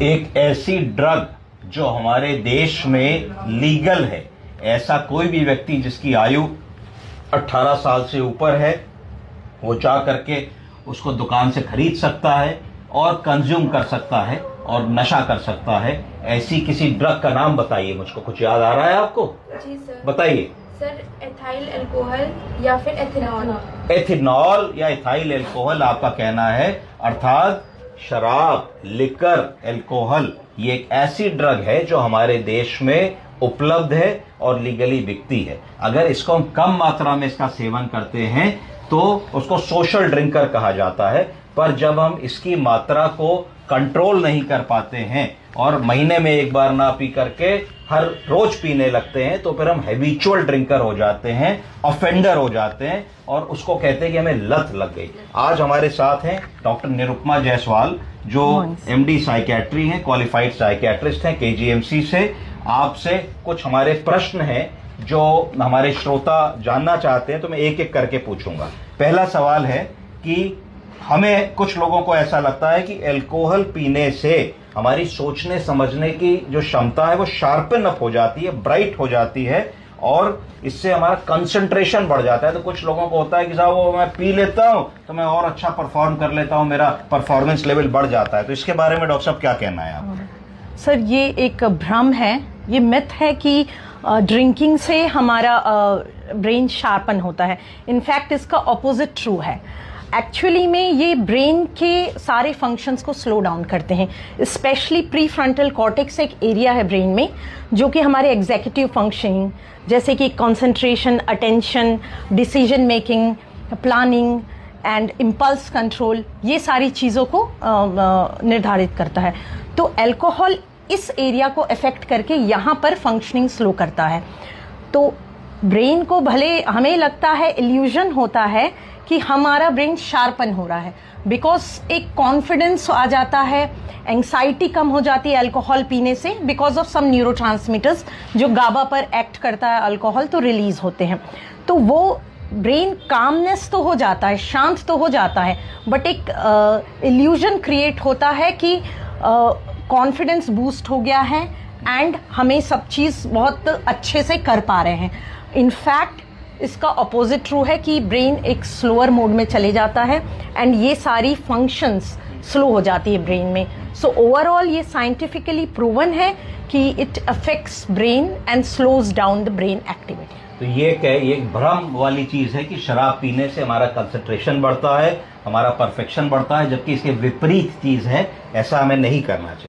एक ऐसी ड्रग जो हमारे देश में लीगल है, ऐसा कोई भी व्यक्ति जिसकी आयु 18 साल से ऊपर है वो जा करके उसको दुकान से खरीद सकता है और कंज्यूम कर सकता है और नशा कर सकता है। ऐसी किसी ड्रग का नाम बताइए, मुझको कुछ याद आ रहा है आपको? जी सर। बताइए। सर एथाइल अल्कोहल या फिर एथेनॉल। एथेनॉल या इथाइल अल्कोहल आपका कहना है, अर्थात शराब, लिकर, अल्कोहल ये एक ऐसी ड्रग है जो हमारे देश में उपलब्ध है और लीगली बिकती है। अगर इसको हम कम मात्रा में इसका सेवन करते हैं तो उसको सोशल ड्रिंकर कहा जाता है, पर जब हम इसकी मात्रा को कंट्रोल नहीं कर पाते हैं और महीने में एक बार ना पी करके हर रोज पीने लगते हैं तो फिर हम हैबिचुअल ड्रिंकर हो जाते हैं, ऑफेंडर हो जाते हैं और उसको कहते हैं कि हमें लत लग गई। आज हमारे साथ हैं डॉक्टर निरुपमा जायसवाल जो एमडी साइकियाट्री हैं, क्वालिफाइड साइकियाट्रिस्ट हैं केजीएमसी से। आपसे कुछ हमारे प्रश्न हैं जो हमारे श्रोता जानना चाहते हैं, तो मैं एक एक करके पूछूंगा। पहला सवाल है कि हमें कुछ लोगों को ऐसा लगता है कि अल्कोहल पीने से हमारी सोचने समझने की जो क्षमता है वो शार्पन अप हो जाती है, ब्राइट हो जाती है और इससे हमारा कंसंट्रेशन बढ़ जाता है। तो कुछ लोगों को होता है कि साहब वो मैं पी लेता हूं तो मैं और अच्छा परफॉर्म कर लेता हूं, मेरा परफॉर्मेंस लेवल बढ़ जाता है। तो इसके बारे में डॉक्टर साहब क्या कहना है आप? सर ये एक भ्रम है, ये मिथ है कि ड्रिंकिंग से हमारा ब्रेन शार्पन होता है। इनफैक्ट इसका ऑपोजिट ट्रू है। एक्चुअली में ये ब्रेन के सारे फंक्शंस को स्लो डाउन करते हैं। स्पेशली प्री फ्रंटल कॉर्टेक्स एक एरिया है ब्रेन में जो कि हमारे एग्जीक्यूटिव फंक्शनिंग जैसे कि concentration, attention, decision making, planning and impulse control, ये सारी चीज़ों को निर्धारित करता है। तो अल्कोहल इस एरिया को अफेक्ट करके यहाँ पर फंक्शनिंग स्लो करता है। तो ब्रेन को भले हमें लगता है, इल्यूजन होता है कि हमारा ब्रेन शार्पन हो रहा है, बिकॉज एक कॉन्फिडेंस आ जाता है, एंग्जाइटी कम हो जाती है अल्कोहल पीने से, बिकॉज ऑफ सम न्यूरोट्रांसमीटर्स जो गाबा पर एक्ट करता है अल्कोहल, तो रिलीज होते हैं। तो वो ब्रेन कामनेस तो हो जाता है, शांत तो हो जाता है, बट एक इल्यूजन क्रिएट होता है कि कॉन्फिडेंस बूस्ट हो गया है एंड हमें सब चीज़ बहुत अच्छे से कर पा रहे हैं। इनफैक्ट इसका अपोजिट ट्रू है कि ब्रेन एक स्लोअर मोड में चले जाता है एंड ये सारी फंक्शंस स्लो हो जाती है ब्रेन में। सो ओवरऑल ये साइंटिफिकली प्रूवन है कि it affects brain and slows down the brain activity. तो ये एक भ्रम वाली चीज है कि शराब पीने से हमारा कंसंट्रेशन बढ़ता है, हमारा परफेक्शन बढ़ता है, जबकि इसके विपरीत चीज है, ऐसा हमें नहीं करना चाहिए।